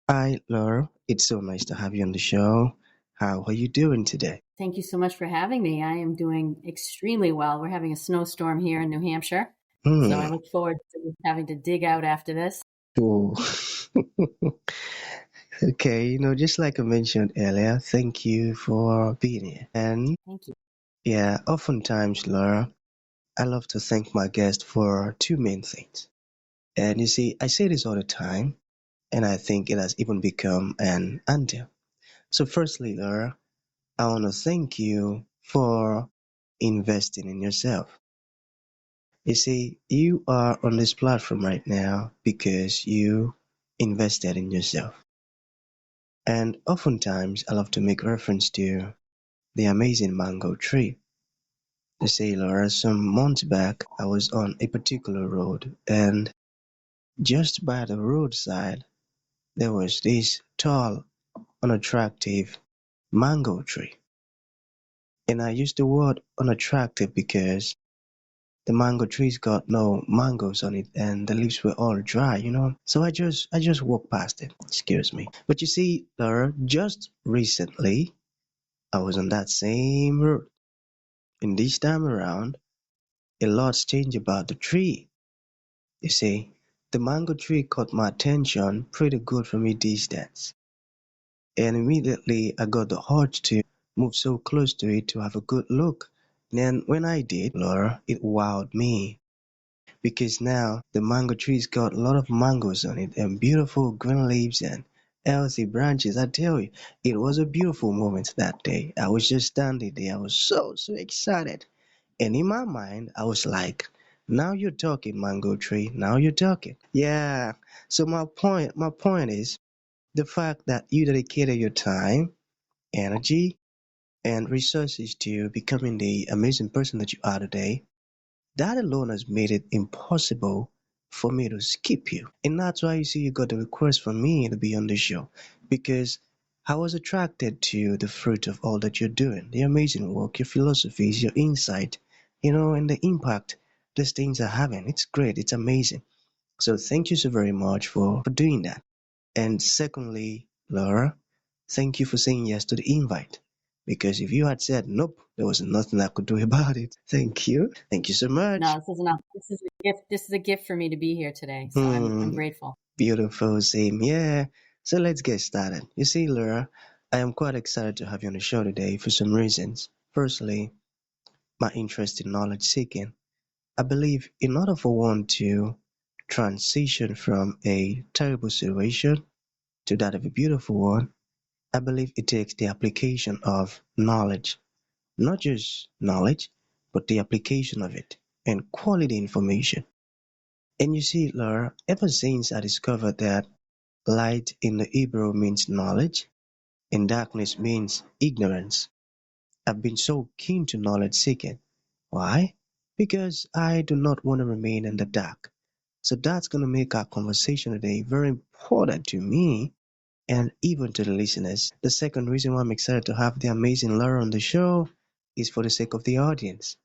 Hi, Laura. It's so nice to have you on the show. How are you doing today? Thank you so much for having me. I am doing extremely well. We're having a snowstorm here in New Hampshire, so I Hmm. look forward to having to dig out after this. Cool. Okay, just like I mentioned earlier, thank you for being here. And Thank you. yeah, oftentimes, Laura, I love to thank my guest for two main things. And you see, I say this all the time, and I think it has even become an anthem. So, firstly, Laura, I want to thank you for investing in yourself. You see, you are on this platform right now because you invested in yourself. And oftentimes, I love to make reference to the amazing mango tree. To say, Laura, some months back, I was on a particular road, and just by the roadside, there was this tall, unattractive mango tree. And I use the word unattractive because the mango tree's got no mangoes on it and the leaves were all dry. So I just walked past it. Excuse me. But you see, Laura, just recently I was on that same road. And this time around, a lot's changed about the tree. You see, the mango tree caught my attention pretty good from a distance. And immediately I got the urge to move so close to it to have a good look. And when I did, Laura, it wowed me. Because now the mango tree's got a lot of mangoes on it and beautiful green leaves and healthy branches. I tell you, it was a beautiful moment that day. I was just standing there. I was so excited. And in my mind, I was like, now you're talking, mango tree. Now you're talking. Yeah. So my point is the fact that you dedicated your time, energy, and resources to becoming the amazing person that you are today. That alone has made it impossible for me to skip you. And that's why you see you got the request from me to be on the show. Because I was attracted to the fruit of all that you're doing, the amazing work, your philosophies, your insight, and the impact these things are having. It's great, it's amazing. So thank you so very much for doing that. And secondly, Laura, thank you for saying yes to the invite. Because if you had said nope, there was nothing I could do about it. Thank you. Thank you so much. No, this is enough. This is a gift. This is a gift for me to be here today. So I'm Hmm, grateful. beautiful, same here. So let's get started. You see, Laura, I am quite excited to have you on the show today for some reasons. Firstly, my interest in knowledge seeking. I believe in order for one to transition from a terrible situation to that of a beautiful one, I believe it takes the application of knowledge. Not just knowledge, but the application of it and quality information. And you see, Laura, ever since I discovered that light in the Hebrew means knowledge and darkness means ignorance, I've been so keen to knowledge seeking. Why? Because I do not want to remain in the dark. So that's going to make our conversation today very important to me and even to the listeners. The second reason why I'm excited to have the amazing Laura on the show is for the sake of the audience.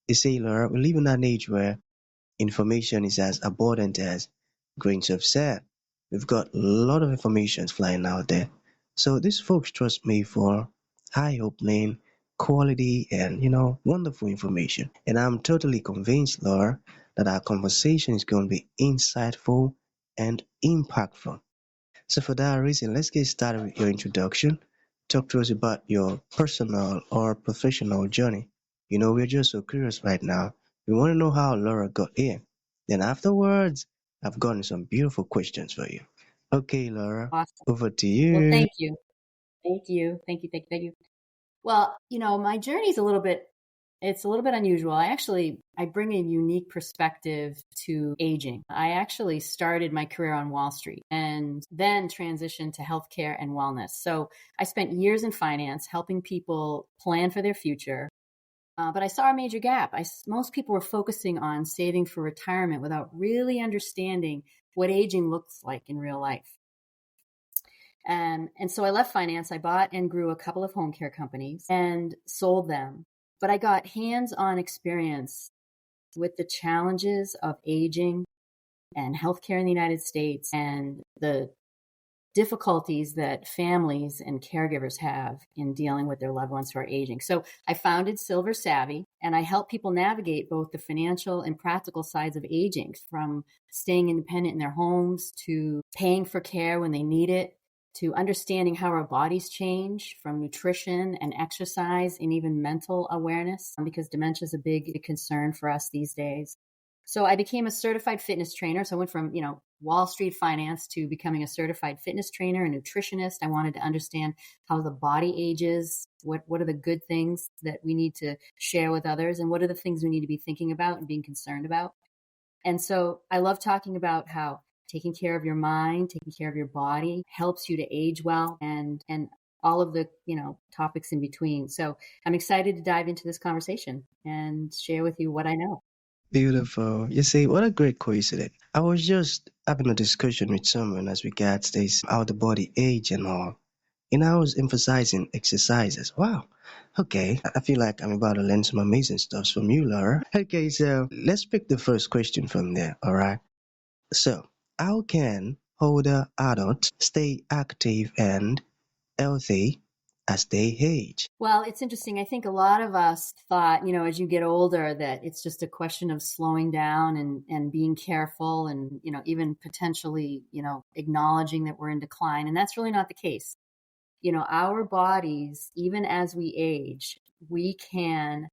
You see, Laura, we live in an age where information is as abundant as grains of sand. We've got a lot of information flying out there. So these folks trust me for eye-opening, quality, and wonderful information. And I'm totally convinced, Laura, that our conversation is going to be insightful and impactful. So for that reason, let's get started with your introduction. Talk to us about your personal or professional journey. We're just so curious right now. We want to know how Laura got here. Then afterwards, I've gotten some beautiful questions for you. Okay, Laura, Awesome. over to Well, you. thank you. Thank you. Thank you. Thank you. Thank you. Well, my journey is it's a little bit unusual. I bring a unique perspective to aging. I actually started my career on Wall Street and then transitioned to healthcare and wellness. So I spent years in finance helping people plan for their future. But I saw a major gap. Most people were focusing on saving for retirement without really understanding what aging looks like in real life. And so I left finance. I bought and grew a couple of home care companies and sold them. But I got hands on experience with the challenges of aging and healthcare in the United States and the difficulties that families and caregivers have in dealing with their loved ones who are aging. So I founded Silver Savvy, and I help people navigate both the financial and practical sides of aging, from staying independent in their homes to paying for care when they need it, to understanding how our bodies change, from nutrition and exercise and even mental awareness, because dementia is a big concern for us these days. So I became a certified fitness trainer. So I went from, Wall Street finance to becoming a certified fitness trainer and nutritionist. I wanted to understand how the body ages, what are the good things that we need to share with others, and what are the things we need to be thinking about and being concerned about. And so I love talking about how taking care of your mind, taking care of your body helps you to age well, and all of the, topics in between. So I'm excited to dive into this conversation and share with you what I know. Beautiful. You see, what a great coincidence. I was just having a discussion with someone as regards this, how the body age and all. And I was emphasizing exercises. Wow. Okay. I feel like I'm about to learn some amazing stuff from you, Laura. Okay, so let's pick the first question from there. All right. So, how can older adults stay active and healthy as they age? Well, it's interesting. I think a lot of us thought, as you get older, that it's just a question of slowing down and being careful and, even potentially, acknowledging that we're in decline. And that's really not the case. Our bodies, even as we age, we can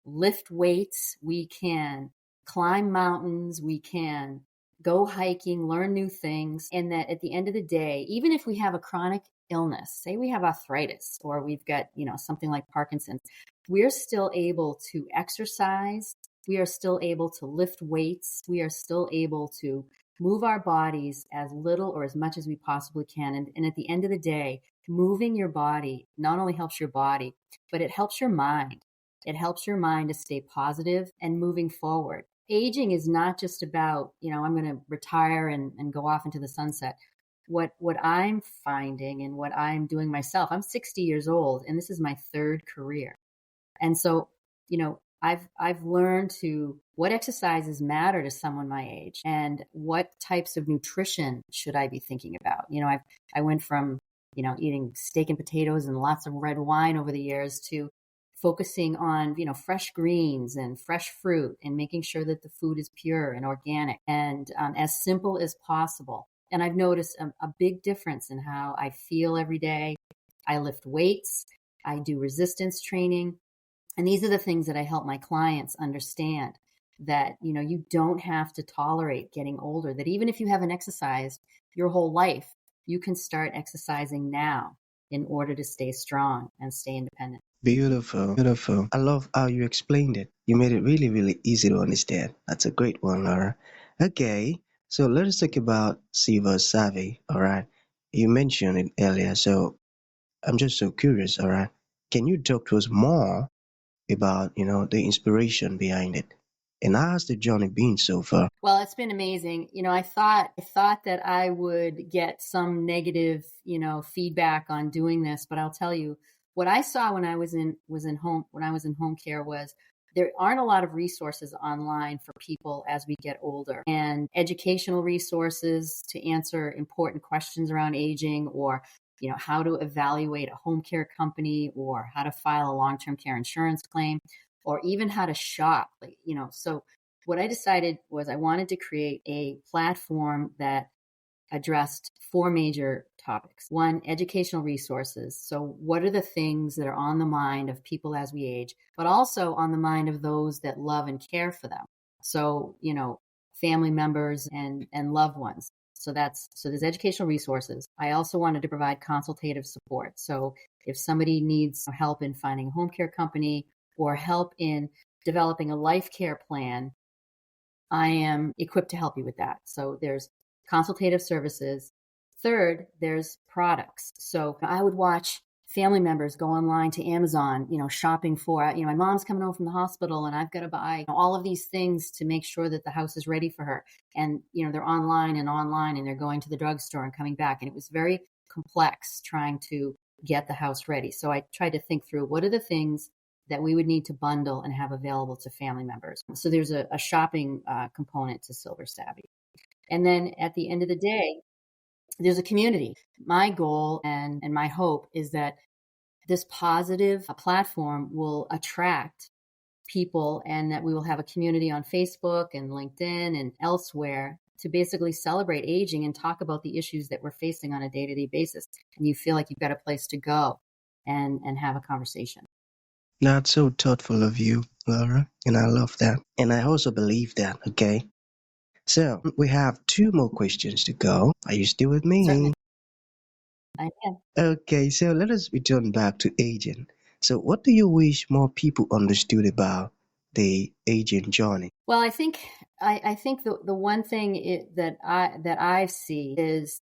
lift weights, we can climb mountains, we can go hiking, learn new things. And that at the end of the day, even if we have a chronic illness, say we have arthritis or we've got, something like Parkinson's, we're still able to exercise. We are still able to lift weights. We are still able to move our bodies as little or as much as we possibly can. And at the end of the day, moving your body not only helps your body, but it helps your mind. It helps your mind to stay positive and moving forward. Aging is not just about, I'm going to retire and go off into the sunset. What I'm finding and what I'm doing myself, I'm 60 years old and this is my third career. And so, I've learned to what exercises matter to someone my age and what types of nutrition should I be thinking about. I went from, eating steak and potatoes and lots of red wine over the years to focusing on, fresh greens and fresh fruit and making sure that the food is pure and organic and as simple as possible. And I've noticed a big difference in how I feel every day. I lift weights, I do resistance training. And these are the things that I help my clients understand, that, you don't have to tolerate getting older, that even if you haven't exercised your whole life, you can start exercising now in order to stay strong and stay independent. Beautiful, beautiful. I love how you explained it. You made it really, really easy to understand. That's a great one, Laura. Okay, so let us talk about Silver Savvy, all right? You mentioned it earlier, so I'm just so curious, all right? Can you talk to us more about, the inspiration behind it? And how has the journey been so far? Well, it's been amazing. I thought that I would get some negative, feedback on doing this, but I'll tell you what I saw when I was in home care was there aren't a lot of resources online for people as we get older, and educational resources to answer important questions around aging, or how to evaluate a home care company, or how to file a long-term care insurance claim, or even how to shop. So what I decided was I wanted to create a platform that addressed four major topics. One, educational resources. So what are the things that are on the mind of people as we age, but also on the mind of those that love and care for them? So, family members and loved ones. So there's educational resources. I also wanted to provide consultative support. So if somebody needs help in finding a home care company or help in developing a life care plan, I am equipped to help you with that. So there's consultative services. Third, there's products. So I would watch family members go online to Amazon, shopping for, my mom's coming home from the hospital and I've got to buy all of these things to make sure that the house is ready for her. And, they're online and they're going to the drugstore and coming back. And it was very complex trying to get the house ready. So I tried to think through what are the things that we would need to bundle and have available to family members. So there's a shopping component to Silver Savvy. And then at the end of the day, there's a community. My goal and my hope is that this positive platform will attract people, and that we will have a community on Facebook and LinkedIn and elsewhere to basically celebrate aging and talk about the issues that we're facing on a day-to-day basis. And you feel like you've got a place to go and have a conversation. That's so thoughtful of you, Laura, and I love that. And I also believe that, okay? So, we have two more questions to go. Are you still with Certainly, me? I am. Okay, so let us return back to aging. So, what do you wish more people understood about the aging journey? Well, I think the one thing that I see is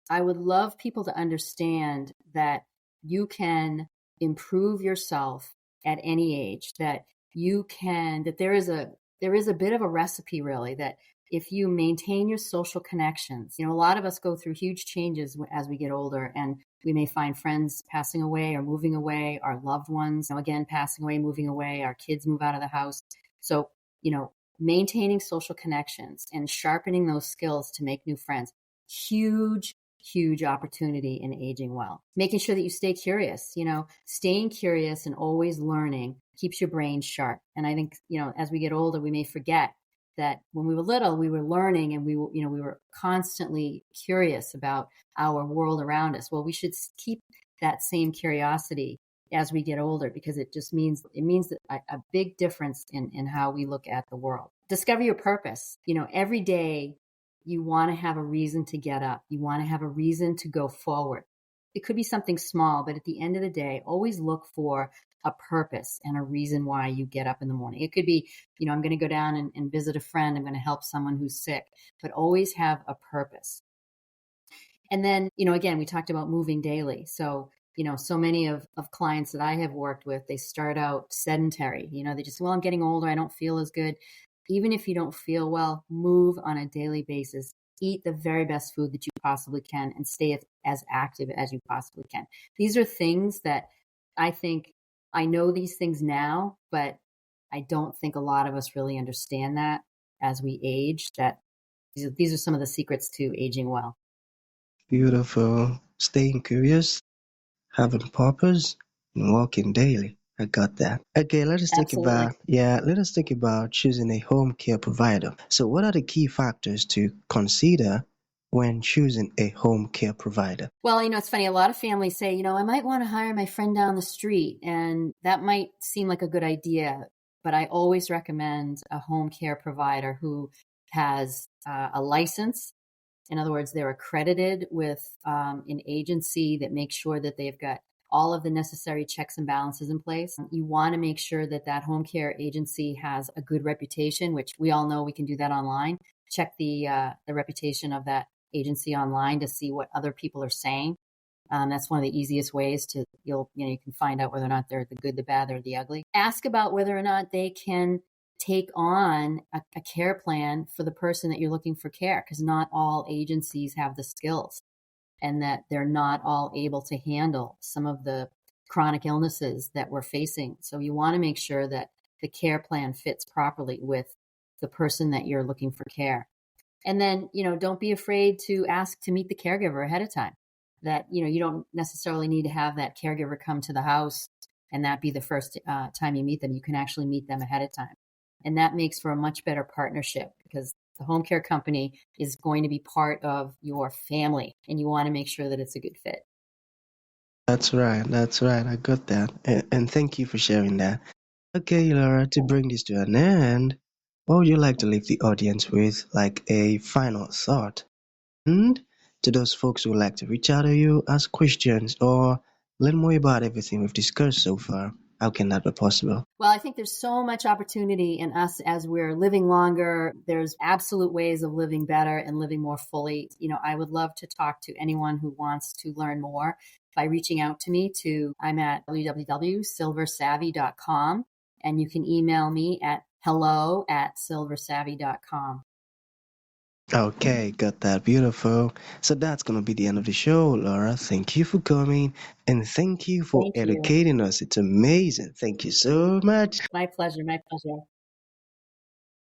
I would love people to understand that you can improve yourself at any age, that there is a bit of a recipe, really, that if you maintain your social connections, a lot of us go through huge changes as we get older, and we may find friends passing away or moving away, our loved ones, again, passing away, moving away, our kids move out of the house. So, maintaining social connections and sharpening those skills to make new friends, huge opportunity in aging well. Making sure that you stay curious, staying curious and always learning keeps your brain sharp. And I think, as we get older, we may forget that when we were little, we were learning, and we were constantly curious about our world around us. Well, we should keep that same curiosity as we get older, because it means a big difference in how we look at the world. Discover your purpose. Every day you want to have a reason to get up. You want to have a reason to go forward. It could be something small, but at the end of the day, always look for a purpose and a reason why you get up in the morning. It could be, I'm going to go down and visit a friend. I'm going to help someone who's sick, but always have a purpose. And then, again, we talked about moving daily. So, so many of clients that I have worked with, they start out sedentary. They just, well, I'm getting older. I don't feel as good. Even if you don't feel well, move on a daily basis. Eat the very best food that you possibly can and stay as active as you possibly can. These are things that I know these things now, but I don't think a lot of us really understand that as we age, that these are some of the secrets to aging well. Beautiful. Staying curious, having purpose, and walking daily. I got that. Okay, Absolutely. let us think about choosing a home care provider. So what are the key factors to consider when choosing a home care provider? Well, it's funny. A lot of families say, I might want to hire my friend down the street, and that might seem like a good idea. But I always recommend a home care provider who has a license. In other words, they're accredited with an agency that makes sure that they've got all of the necessary checks and balances in place. You want to make sure that home care agency has a good reputation, which we all know we can do that online. Check the reputation of that agency online to see what other people are saying. That's one of the easiest ways to you can find out whether or not they're the good, the bad, or the ugly. Ask about whether or not they can take on a care plan for the person that you're looking for care, because not all agencies have the skills, and that they're not all able to handle some of the chronic illnesses that we're facing. So you want to make sure that the care plan fits properly with the person that you're looking for care. And then, don't be afraid to ask to meet the caregiver ahead of time. That, you don't necessarily need to have that caregiver come to the house and that be the first time you meet them. You can actually meet them ahead of time. And that makes for a much better partnership, because the home care company is going to be part of your family, and you want to make sure that it's a good fit. That's right, that's right. I got that. And thank you for sharing that. Okay, Laura, to bring this to an end, what would you like to leave the audience with, like a final thought? And to those folks who would like to reach out to you, ask questions, or learn more about everything we've discussed so far, how can that be possible? Well, I think there's so much opportunity in us as we're living longer. There's absolute ways of living better and living more fully. I would love to talk to anyone who wants to learn more by reaching out to me. I'm at www.silversavvy.com, and you can email me at hello@silversavvy.com. Okay, got that. Beautiful. So that's going to be the end of the show, Laura. Thank you for coming and thank you for Thank you. educating us. It's amazing. Thank you so much. My pleasure. My pleasure.